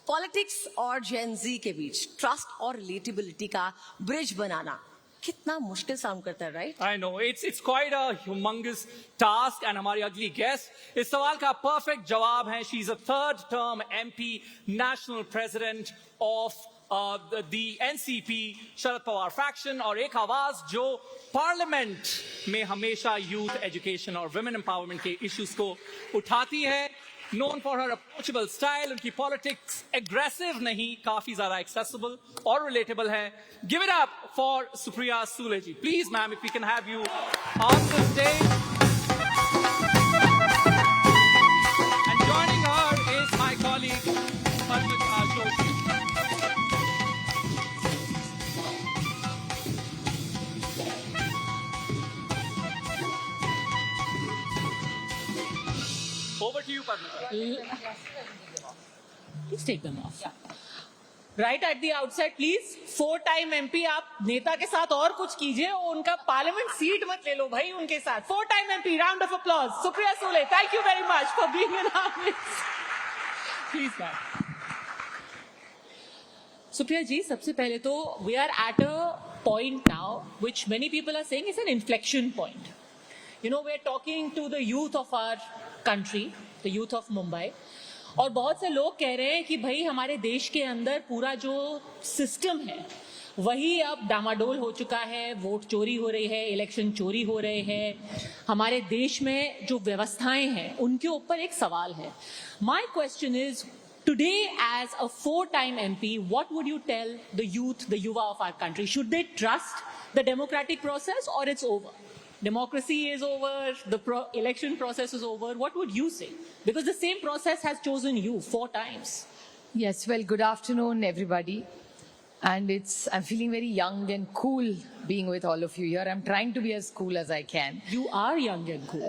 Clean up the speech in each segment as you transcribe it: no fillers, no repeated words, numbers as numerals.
Politics और जेन जी के बीच trust और रिलेटेबिलिटी का ब्रिज बनाना कितना मुश्किल साउंड करता है, right? I know it's quite a humongous task, and हमारी अगली guest इस सवाल का perfect जवाब है. She's a third term MP, national president of the NCP Sharad Pawar faction, और एक आवाज जो पार्लियामेंट में हमेशा यूथ एजुकेशन और women empowerment के issues को उठाती है. Known for her approachable style, उनकी politics aggressive नहीं, काफी ज़्यादा accessible और relatable है. Give it up for Supriya Sule ji. Please, ma'am, if we can have you on the stage. And joining her is my colleague, Padma Joshi. Over to you, Padma. Please take them off. Right at the outset, please. 4-time MP, आप नेता के साथ और कुछ कीजिए, उनका parliament seat मत ले लो भाई उनके साथ. 4-time MP, round of applause. Supriya Sule, thank you very much for being in our midst. Please, ma'am. Supriya ji, सबसे पहले तो we are at a point now which many people are saying is an inflection point. You know, we're talking to the youth of our country, the youth of Mumbai. और बहुत से लोग कह रहे हैं कि भाई हमारे देश के अंदर पूरा जो सिस्टम है वही अब डामाडोल हो चुका है, वोट चोरी हो रही है, इलेक्शन चोरी हो रहे हैं, हमारे देश में जो व्यवस्थाएं हैं उनके ऊपर एक सवाल है. My question is, today as a 4-time MP, what would you tell the youth, the yuva of our country? Should they trust the democratic process or it's over? Democracy is over, the election process is over. What would you say? Because the same process has chosen you 4 times. Yes, well, good afternoon, everybody. And I'm feeling very young and cool being with all of you here. I'm trying to be as cool as I can. You are young and cool.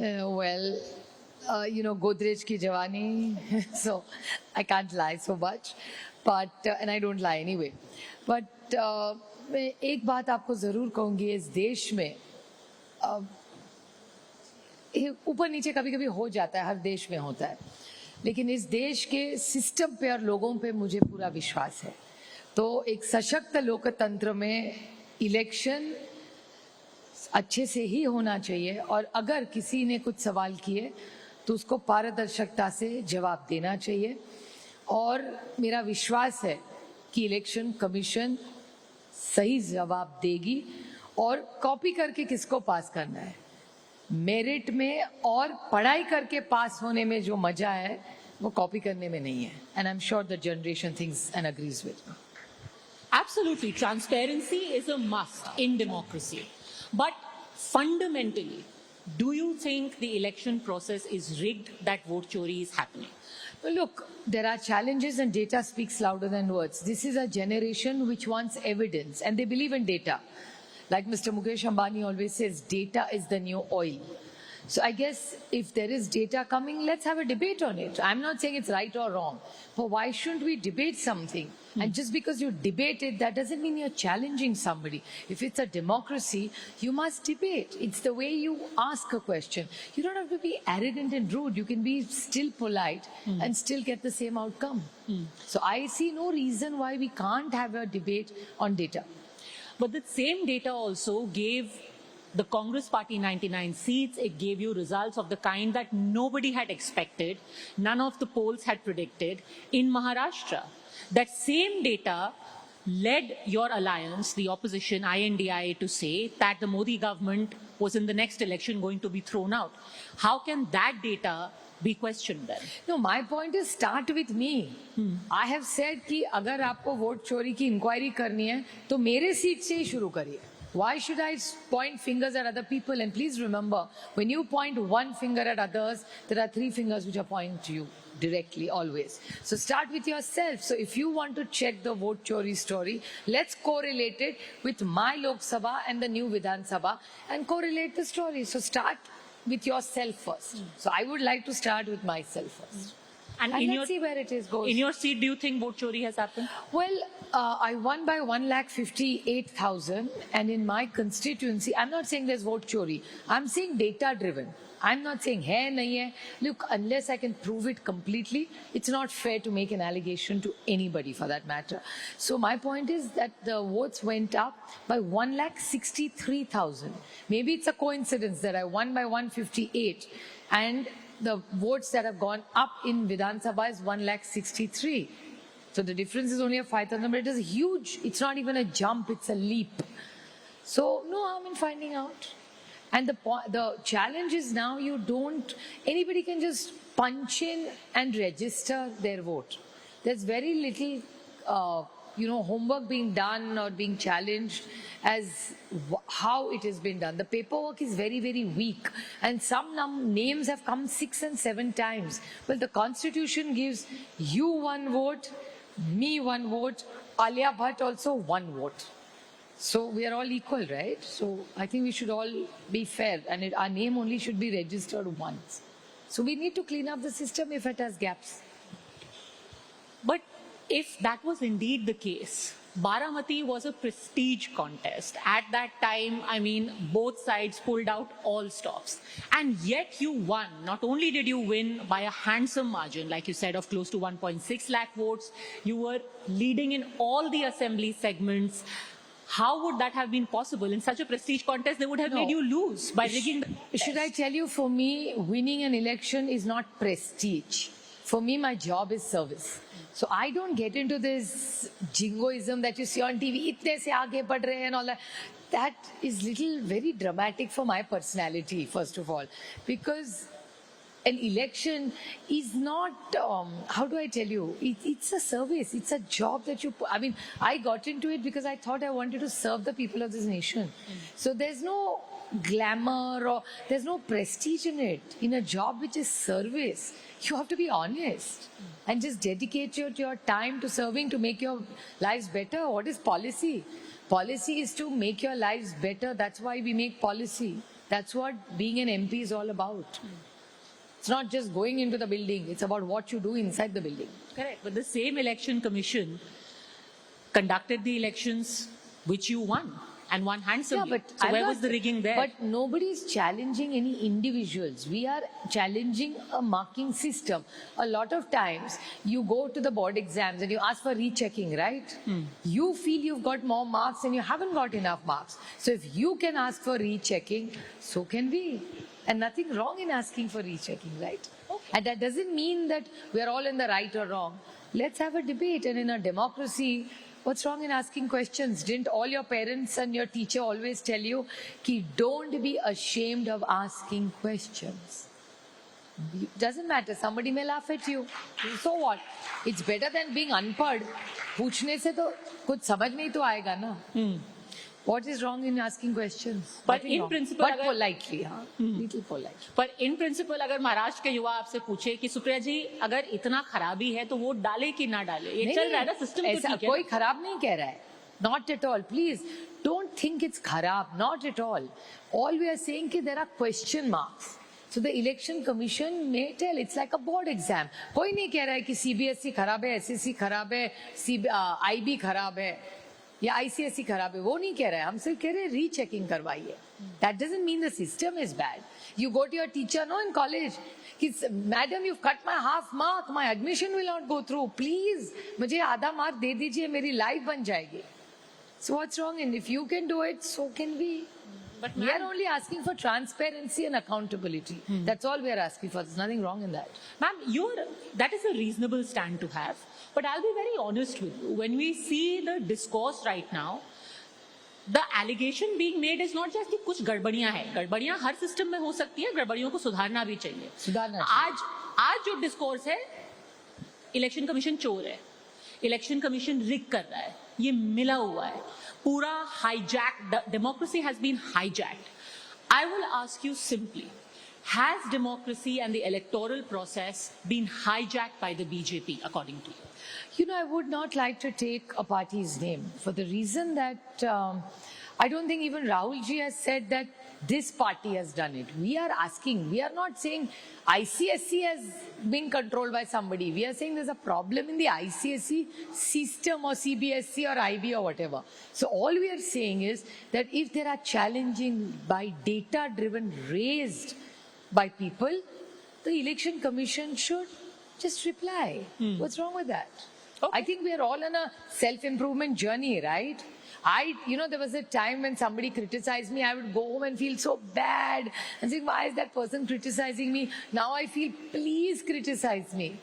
You know, Godrej ki Jawani, so I can't lie so much. But, and I don't lie anyway. But, मैं एक बात आपको जरूर कहूंगी, इस देश में ऊपर नीचे कभी कभी हो जाता है, हर देश में होता है, लेकिन इस देश के सिस्टम पे और लोगों पे मुझे पूरा विश्वास है. तो एक सशक्त लोकतंत्र में इलेक्शन अच्छे से ही होना चाहिए, और अगर किसी ने कुछ सवाल किए तो उसको पारदर्शिता से जवाब देना चाहिए. और मेरा विश्वास है कि इलेक्शन कमीशन सही जवाब देगी. और कॉपी करके किसको पास करना है, मेरिट में और पढ़ाई करके पास होने में जो मजा है वो कॉपी करने में नहीं है. And I am sure the generation thinks and agrees with me. Absolutely, transparency is a must in democracy. But fundamentally, do you think the election process is rigged, that vote chori is happening? Well, look, there are challenges and data speaks louder than words. This is a generation which wants evidence and they believe in data. Like Mr. Mukesh Ambani always says, data is the new oil. So I guess if there is data coming, let's have a debate on it. I'm not saying it's right or wrong, but why shouldn't we debate something? And just because you debate it, that doesn't mean you're challenging somebody. If it's a democracy, you must debate. It's the way you ask a question. You don't have to be arrogant and rude. You can be still polite and still get the same outcome. So I see no reason why we can't have a debate on data. But the same data also gave the Congress party 99 seats. It gave you results of the kind that nobody had expected. None of the polls had predicted. In Maharashtra, that same data led your alliance, the opposition, INDIA, to say that the Modi government was in the next election going to be thrown out. How can that data be questioned then? No, my point is start with me. I have said कि अगर आपको vote चोरी की inquiry करनी है तो मेरे seat से ही शुरू करिए. Why should I point fingers at other people? And please remember, when you point one finger at others, there are 3 fingers which are pointing to you directly, always. So start with yourself. So if you want to check the vote chori story, let's correlate it with my Lok Sabha and the new Vidhan Sabha and correlate the story. So start with yourself first. So I would like to start with myself first. And let's see where it is goes. in your seat, do you think vote chori has happened? Well, I won by 1,58,000, and in my constituency, I'm not saying there's vote chori. I'm saying data driven. I'm not saying hai nahi hai. Look, unless I can prove it completely, it's not fair to make an allegation to anybody for that matter. So my point is that the votes went up by 1,63,000. Maybe it's a coincidence that I won by 158, and the votes that have gone up in Vidhan Sabha is 1,63,000. So the difference is only a 5,000, but it is huge. It's not even a jump, it's a leap. So no harm in finding out. And the challenge is now anybody can just punch in and register their vote. There's very little, homework being done or being challenged as how it has been done. The paperwork is very, very weak, and some names have come 6 and 7 times. Well, the Constitution gives you 1 vote, me 1 vote, Alia Bhatt also 1 vote. So we are all equal, right? So I think we should all be fair, and our name only should be registered once. So we need to clean up the system if it has gaps. But if that was indeed the case, Baramati was a prestige contest. At that time, I mean, both sides pulled out all stops. And yet you won. Not only did you win by a handsome margin, like you said, of close to 1.6 lakh votes, you were leading in all the assembly segments. How would that have been possible? In such a prestige contest, they would have made you lose by rigging the Should I tell you, for me, winning an election is not prestige. For me, my job is service. So I don't get into this jingoism that you see on TV, itne se aage badh rahe and all that. That is very dramatic for my personality, first of all. Because an election is not, how do I tell you, it's a service, it's a job that I got into it because I thought I wanted to serve the people of this nation. So there's no glamour or there's no prestige in it. In a job which is service, you have to be honest and just dedicate your time to serving to make your lives better. What is policy? Policy is to make your lives better. That's why we make policy. That's what being an MP is all about. It's not just going into the building. It's about what you do inside the building. Correct. But the same election commission conducted the elections which you won and won handsomely. So where was the rigging there? But nobody is challenging any individuals. We are challenging a marking system. A lot of times you go to the board exams and you ask for rechecking, right? You feel you've got more marks and you haven't got enough marks. So if you can ask for rechecking, so can we. And nothing wrong in asking for rechecking, right? Okay. And that doesn't mean that we're all in the right or wrong. Let's have a debate. And in a democracy, what's wrong in asking questions? Didn't all your parents and your teacher always tell you, ki don't be ashamed of asking questions? It doesn't matter. Somebody may laugh at you. So what? It's better than being unpad. पूछने से तो कुछ समझ में ही तो आएगा ना. What is wrong in asking questions? But in principle, but politely, little polite. पर इन प्रिंसिपल अगर महाराष्ट्र के युवा आपसे पूछे कि सुप्रिया जी अगर इतना खराबी है तो वोट डाले कि ना डाले, ये चल रहा है ना सिस्टम तो ठीक है. कोई खराब नहीं कह रहा है. Not at all. Please don't think it's kharab. Not at all. All we are saying is there are question marks. So the election commission may tell it's like a board exam. कोई नहीं कह रहा है कि CBSE खराब है, SSC खराब है, IB खराब है. या ICSE खराब है, वो नहीं कह रहा है. हम सिर्फ कह रहे हैं रीचेकिंग करवाइए. That doesn't mean the system is bad. You go to your teacher, no, in college, madam, you've cut my half mark, my admission will not go through. Please, मुझे आधा मार्क दे दीजिए, मेरी लाइफ बन जाएगी. So what's wrong? And if you can do it, so can we. But we are only asking for transparency and accountability. That's all we are asking for. There's nothing wrong in that. Ma'am, that is a reasonable stand to have. But I'll be very honest with you. When we see the discourse right now, the allegation being made is not just कि कुछ गड़बड़ियां हैं. गड़बड़ियां हर system में हो सकती है. गड़बड़ियों को सुधारना भी चाहिए. आज जो डिस्कोर्स है, इलेक्शन कमीशन चोर है, इलेक्शन कमीशन रिग कर रहा है, ये मिला हुआ है. पूरा hijacked, democracy has been hijacked. I will ask you simply, has democracy and the electoral process been hijacked by the BJP, according to you? You know, I would not like to take a party's name for the reason that I don't think even Rahul ji has said that this party has done it. We are asking, we are not saying ICSE has been controlled by somebody. We are saying there's a problem in the ICSE system or CBSE or IB or whatever. So all we are saying is that if there are challenging by data driven raised by people, the election commission should just reply. What's wrong with that? I think we are all on a self-improvement journey, right? There was a time when somebody criticized me, I would go home and feel so bad and think, why is that person criticizing me? Now I feel, please criticize me.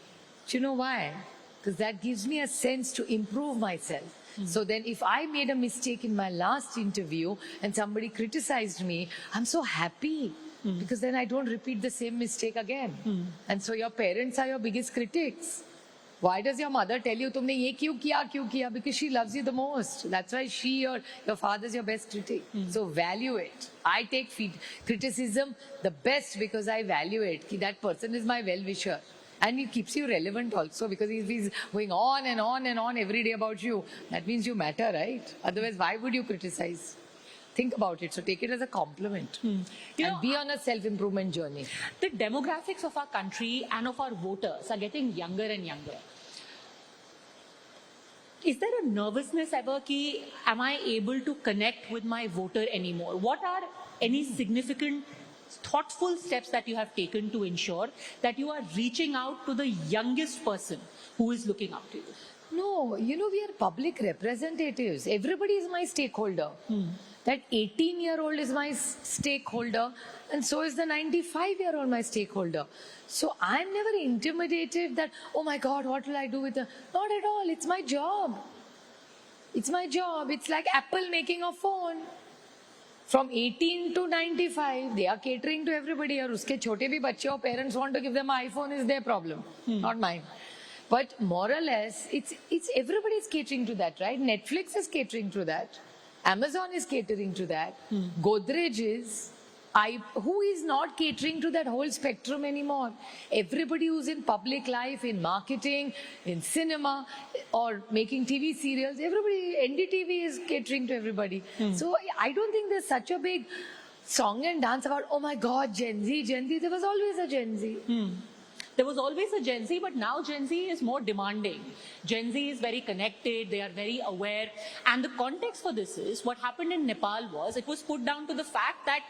Do you know why? Because that gives me a sense to improve myself. So then if I made a mistake in my last interview and somebody criticized me, I'm so happy. Because then I don't repeat the same mistake again. And so your parents are your biggest critics. Why does your mother tell you, तुमने ये क्यों किया? Because she loves you the most. That's why she or your father is your best critic. So value it. I take criticism the best because I value it. That person is my well-wisher. And it keeps you relevant also, because if he's going on and on and on every day about you, that means you matter, right? Otherwise, why would you criticize? Think about it. So take it as a compliment. And be on a self-improvement journey. The demographics of our country and of our voters are getting younger and younger. Is there a nervousness ever ki, am I able to connect with my voter anymore? What are any significant, thoughtful steps that you have taken to ensure that you are reaching out to the youngest person who is looking up to you? No, we are public representatives. Everybody is my stakeholder. That 18-year-old is my stakeholder, and so is the 95-year-old my stakeholder. So I'm never intimidated that, oh my God, what will I do with them? Not at all. It's my job. It's my job. It's like Apple making a phone. From 18 to 95, they are catering to everybody. Or uske chote bhi bachche ho, parents want to give them an iPhone is their problem, not mine. But more or less, it's everybody's catering to that, right? Netflix is catering to that. Amazon is catering to that. Godrej is. Who is not catering to that whole spectrum anymore? Everybody who's in public life, in marketing, in cinema, or making TV serials, everybody, NDTV is catering to everybody. So I don't think there's such a big song and dance about, oh my God, Gen Z. There was always a Gen Z. There was always a Gen Z, but now Gen Z is more demanding. Gen Z is very connected, they are very aware. And the context for this is, what happened in Nepal was, it was put down to the fact that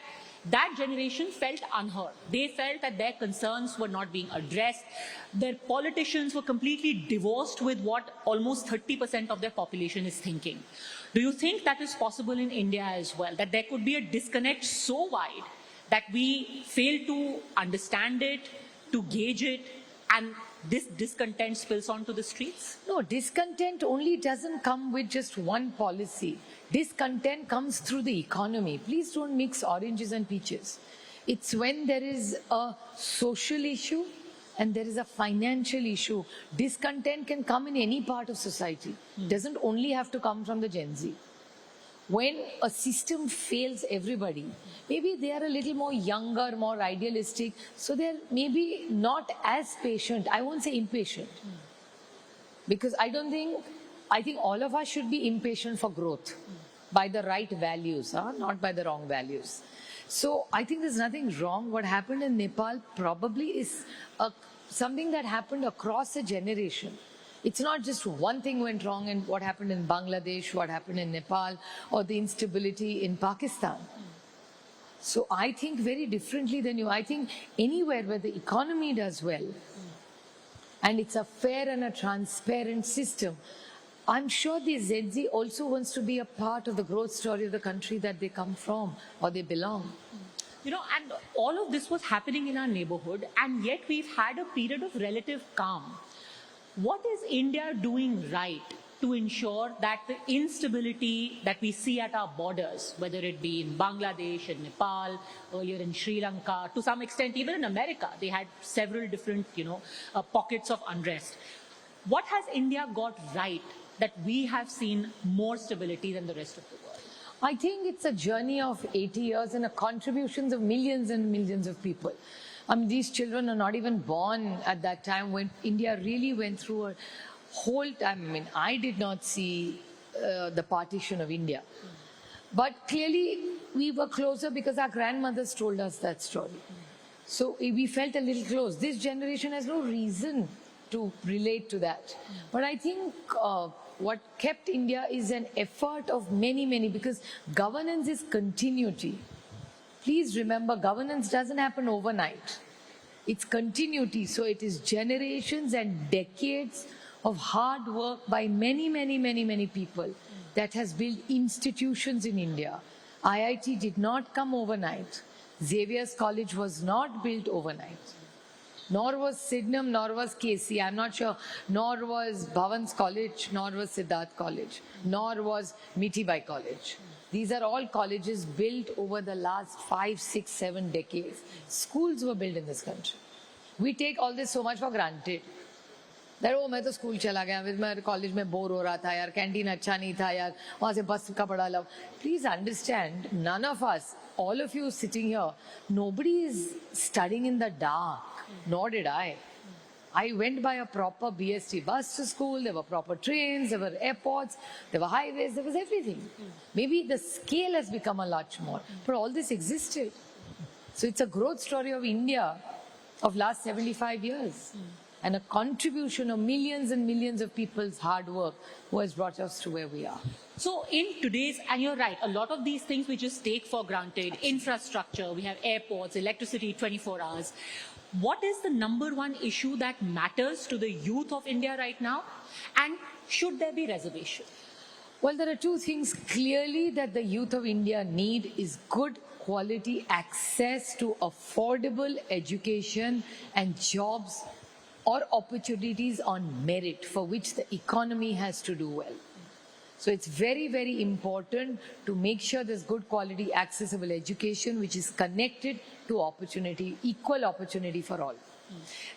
that generation felt unheard. They felt that their concerns were not being addressed. Their politicians were completely divorced with what almost 30% of their population is thinking. Do you think that is possible in India as well? That there could be a disconnect so wide that we fail to understand it, to gauge it, and this discontent spills onto the streets? No, discontent only doesn't come with just one policy. Discontent comes through the economy. Please don't mix oranges and peaches. It's when there is a social issue and there is a financial issue. Discontent can come in any part of society. It doesn't only have to come from the Gen Z. When a system fails everybody, maybe they are a little more younger, more idealistic, so they're maybe not as patient. I won't say impatient. Because I think all of us should be impatient for growth by the right values, not by the wrong values. So I think there's nothing wrong. What happened in Nepal probably is something that happened across a generation. It's not just one thing went wrong in what happened in Bangladesh, what happened in Nepal, or the instability in Pakistan. So I think very differently than you. I think anywhere where the economy does well, and it's a fair and a transparent system, I'm sure the Gen Z also wants to be a part of the growth story of the country that they come from or they belong. And all of this was happening in our neighborhood, and yet we've had a period of relative calm. What is India doing right to ensure that the instability that we see at our borders, whether it be in Bangladesh and Nepal, earlier in Sri Lanka, to some extent even in America, they had several different, pockets of unrest. What has India got right that we have seen more stability than the rest of the world? I think it's a journey of 80 years and the contributions of millions and millions of people. These children are not even born at that time when India really went through a whole time. I did not see the partition of India. But clearly, we were closer because our grandmothers told us that story. So we felt a little close. This generation has no reason to relate to that. But I think what kept India is an effort of many, because governance is continuity. Please remember, governance doesn't happen overnight. It's continuity. So it is generations and decades of hard work by many people that has built institutions in India. IIT did not come overnight. Xavier's College was not built overnight. Nor was Sydenham, nor was KC, I'm not sure, nor was Bhavan's College, nor was Siddharth College, nor was Mitibai College. These are all colleges built over the last 5, 6, 7 decades. Schools were built in this country. We take all this so much for granted. That, oh, मैं तो school चला गया, मैं college में bore हो रहा था यार, कैंटीन अच्छा नहीं था यार, वहाँ से बस का पड़ा love. Please understand, none of us, all of you sitting here, nobody is studying in the dark, nor did I. I went by a proper BST bus to school, there were proper trains, there were airports, there were highways, there was everything. Maybe the scale has become a lot more, but all this existed. So it's a growth story of India of last 75 years. And a contribution of millions and millions of people's hard work who has brought us to where we are. So in today's, and you're right, a lot of these things we just take for granted, infrastructure, we have airports, electricity 24 hours. What is the number one issue that matters to the youth of India right now? And should there be reservation? Well, there are two things clearly that the youth of India need is good quality access to affordable education and jobs or opportunities on merit for which the economy has to do well. So it's very important to make sure there's good quality accessible education which is connected to opportunity, equal opportunity for all.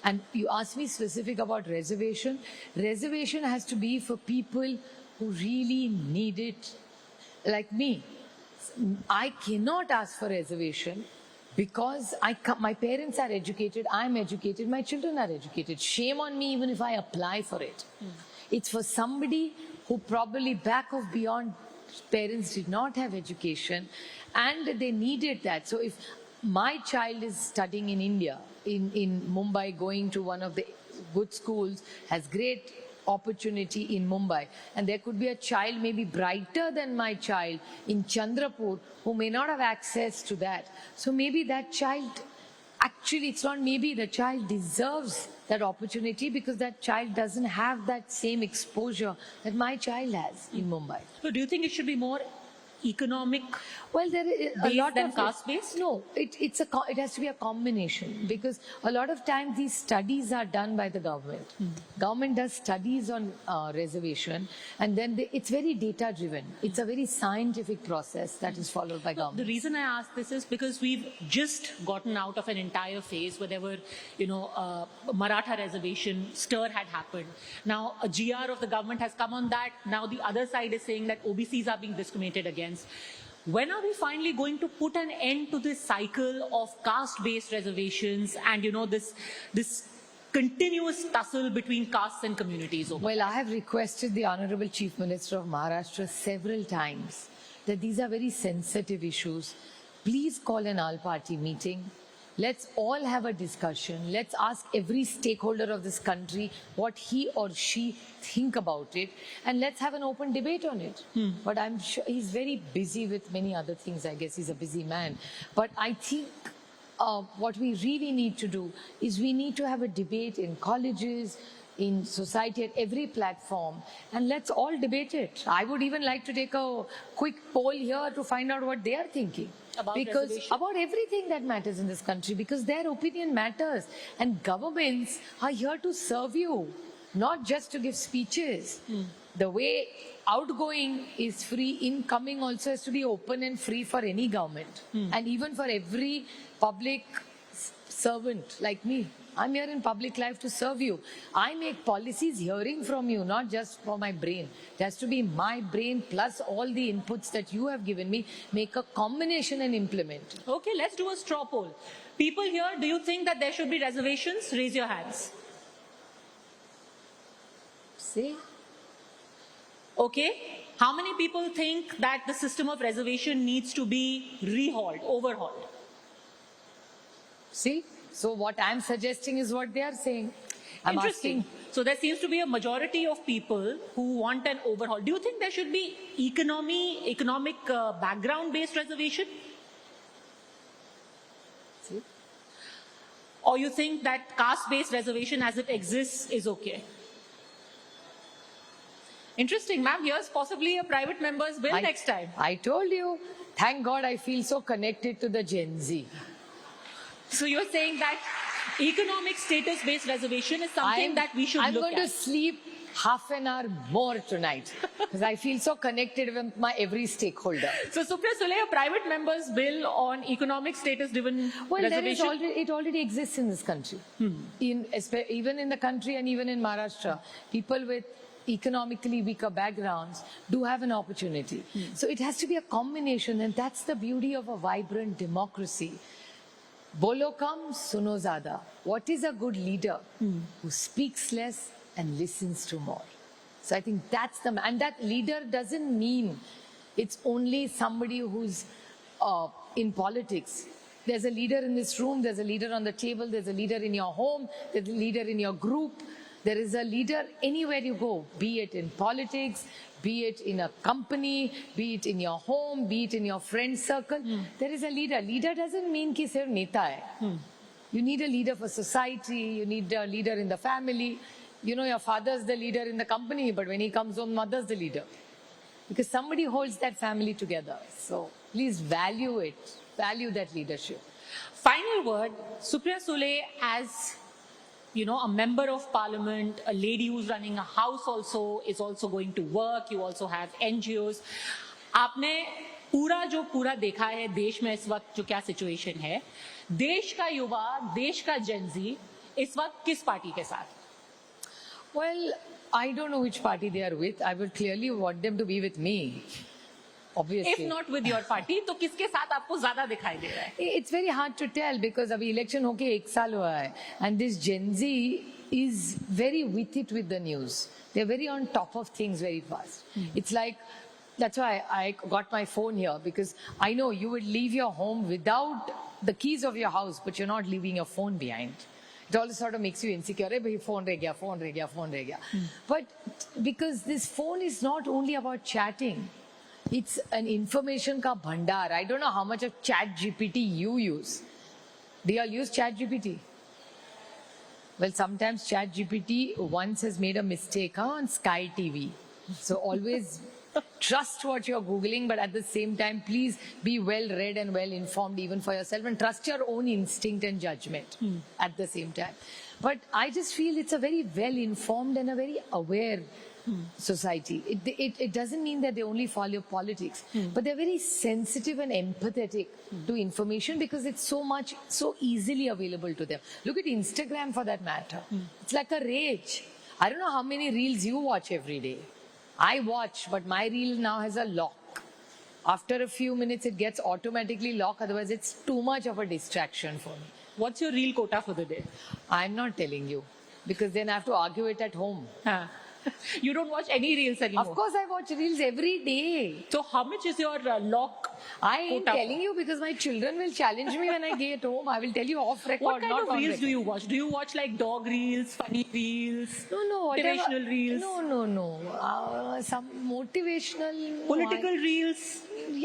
And you asked me specific about reservation. Reservation has to be for people who really need it, like me. I cannot ask for reservation because my parents are educated, I'm educated, my children are educated. Shame on me even if I apply for it. It's for somebody who probably back of beyond parents did not have education and they needed that. So if my child is studying in India, in Mumbai, going to one of the good schools, has great opportunity in Mumbai, and there could be a child maybe brighter than my child in Chandrapur who may not have access to that. So maybe that child, actually it's not maybe, the child deserves that opportunity because that child doesn't have that same exposure that my child has in Mumbai. So do you think it should be more economic? Well, there is a based lot than of caste-based? No, it has to be a combination because a lot of times these studies are done by the government. Government does studies on reservation, and then it's very data driven. It's a very scientific process that is followed by government. The reason I ask this is because we've just gotten out of an entire phase where there were, Maratha reservation stir had happened. Now a GR of the government has come on that. Now the other side is saying that OBCs are being discriminated against. When are we finally going to put an end to this cycle of caste-based reservations and, this continuous tussle between castes and communities? Well, I have requested the Honorable Chief Minister of Maharashtra several times that these are very sensitive issues. Please call an all-party meeting. Let's all have a discussion. Let's ask every stakeholder of this country what he or she think about it, and let's have an open debate on it. But I'm sure he's very busy with many other things. I guess he's a busy man. But I think what we really need to do is we need to have a debate in colleges, in society, at every platform, and let's all debate it. I would even like to take a quick poll here to find out what they are thinking. About everything that matters in this country, because their opinion matters. And governments are here to serve you, not just to give speeches. The way outgoing is free, incoming also has to be open and free for any government. And even for every public servant like me. I'm here in public life to serve you. I make policies hearing from you, not just for my brain. It has to be my brain plus all the inputs that you have given me, make a combination and implement. Okay, let's do a straw poll. People here, do you think that there should be reservations? Raise your hands. See? Okay. How many people think that the system of reservation needs to be overhauled? See? So what I'm suggesting is what they are saying. I'm Interesting. asking, So there seems to be a majority of people who want an overhaul. Do you think there should be economic background-based reservation? see? Or you think that caste-based reservation as it exists is okay? Interesting, ma'am. Here's possibly a private member's bill next time. I told you. Thank God I feel so connected to the Gen Z. So you're saying that economic status-based reservation is something that we should I'm look going to at. sleep half an hour more tonight because I feel so connected with my every stakeholder. So Supriya Sule, a private member's bill on economic status-driven Well, reservation. it already exists in this country. Even in the country and even in Maharashtra, people with economically weaker backgrounds do have an opportunity. So it has to be a combination, and that's the beauty of a vibrant democracy. Bolo kam, suno zada. What is a good leader? Who speaks less and listens to more. So I think that's and that leader doesn't mean it's only somebody who's in politics. There's a leader in this room, there's a leader on the table, there's a leader in your home, there's a leader in your group. There is a leader anywhere you go, be it in politics, be it in a company, be it in your home, be it in your friend circle. There is a leader. Leader doesn't mean ki sirf neta hai. You need a leader for society, you need a leader in the family. You know, your father's the leader in the company, but when he comes home, mother's the leader. Because somebody holds that family together. So please value it, value that leadership. Final word, Supriya Sule, as a member of parliament, a lady who's running a house also, is also going to work. You also have NGOs. आपने पूरा देखा है देश में इस वक्त जो क्या सिचुएशन है, देश का युवा, देश का जेनजी इस वक्त किस पार्टी के साथ? Well, I don't know which party they are with. I would clearly want them to be with me. Obviously. If not with your party, तो किसके साथ आपको ज़्यादा दिखाई दे रहा है? It's very hard to tell because अभी election होके 1 साल हुआ है, and this Gen Z is very with it with the news. They're very on top of things very fast. It's like, that's why I got my phone here, because I know you would leave your home without the keys of your house, but you're not leaving your phone behind. It all sort of makes you insecure. Hey, phone reh gaya. But because this phone is not only about chatting, it's an information ka bhandar. I don't know how much of Chat GPT you use. Do you all use Chat GPT? Well, sometimes Chat GPT once has made a mistake on Sky TV. So always trust what you're Googling, but at the same time, please be well read and well informed even for yourself, and trust your own instinct and judgment at the same time. But I just feel it's a very well informed and a very aware society. It doesn't mean that they only follow politics, but they're very sensitive and empathetic to information because it's so easily available to them. Look at Instagram for that matter. It's like a rage. I don't know how many reels you watch every day. I watch, but my reel now has a lock. After a few minutes, it gets automatically locked. Otherwise, it's too much of a distraction for me. What's your reel quota for the day? I'm not telling you because then I have to argue it at home. You don't watch any reels anymore? Of course, I watch reels every day. So how much is your lock? I ain't quota telling you because my children will challenge me when I get home. I will tell you off record, What kind not of on reels record. do you watch? Do you watch like dog reels, funny reels? No, whatever. Motivational reels? No. Some motivational... Political reels?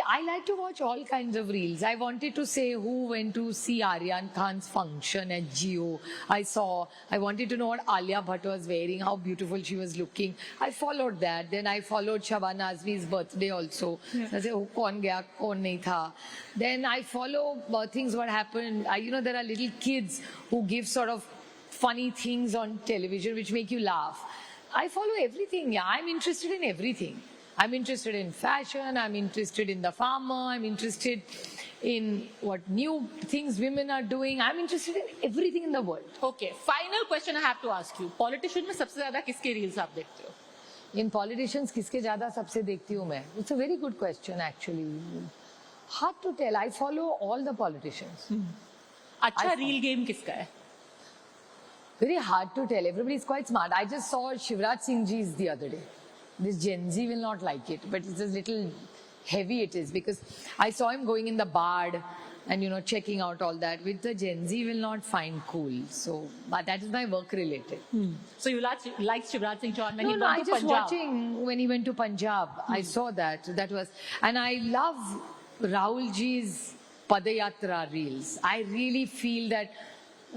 I like to watch all kinds of reels. I wanted to say who went to see Aryan Khan's function at Jio. I wanted to know what Alia Bhatt was wearing, how beautiful she was looking. I followed that. Then I followed Shabana Azmi's birthday also. I said, oh, kaun gaya, kaun nahi tha. Then I follow things what happened. There are little kids who give sort of funny things on television which make you laugh. I follow everything. Yeah, I'm interested in everything. I'm interested in fashion, I'm interested in the farmer, I'm interested in what new things women are doing. I'm interested in everything in the world. Okay, final question I have to ask you. Politician में सबसे ज़्यादा किसके reels आप देखते हो? In politicians, किसके ज़्यादा सबसे देखती हूँ मैं? It's a very good question actually. Hard to tell. I follow all the politicians. अच्छा reel game किसका है? Very hard to tell. Everybody is quite smart. I just saw Shivraj Singh Ji's the other day. this Gen Z will not like it, but it's a little heavy it is, because I saw him going in the Bard and, you know, checking out all that, which the Gen Z will not find cool. So, but that is my work related. So you like Shivraj Singh Chauhan when he No, went I to just Punjab? watching when he went to Punjab. I saw that. That was, and I love Rahul Ji's Padayatra reels. I really feel that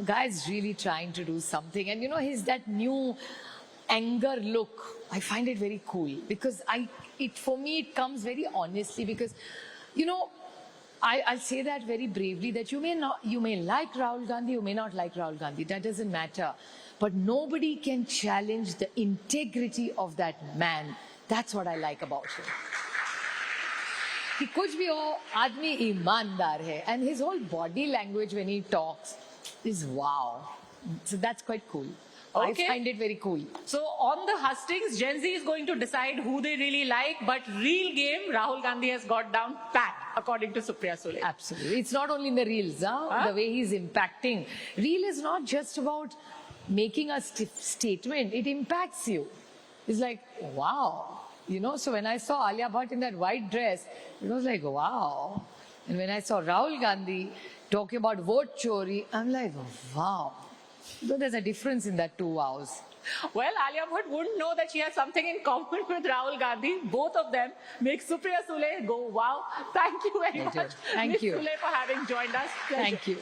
guy's really trying to do something. And you know, his that new anger look, I find it very cool, because for me it comes very honestly, because, you know, I'll say that very bravely, that you may like Rahul Gandhi, you may not like Rahul Gandhi, that doesn't matter. But nobody can challenge the integrity of that man. That's what I like about him. कि कुछ भी हो, आदमी ईमानदार है, and his whole body language when he talks is wow. So that's quite cool. Okay. I find it very cool. So on the hustings, Gen Z is going to decide who they really like, but real game, Rahul Gandhi has got down pat, according to Supriya Sule. Absolutely. It's not only in the reels, the way he's impacting. Reel is not just about making a statement, it impacts you. It's like, wow. You know, so when I saw Alia Bhatt in that white dress, it was like, wow. And when I saw Rahul Gandhi talking about vote chori, I'm like, wow. So there's a difference in that two vows. Well, Alia Bhatt wouldn't know that she has something in common with Rahul Gandhi. Both of them make Supriya Sule go wow. Thank you very Pleasure. much, Thank Ms. you. Sule, for having joined us. Pleasure. Thank you.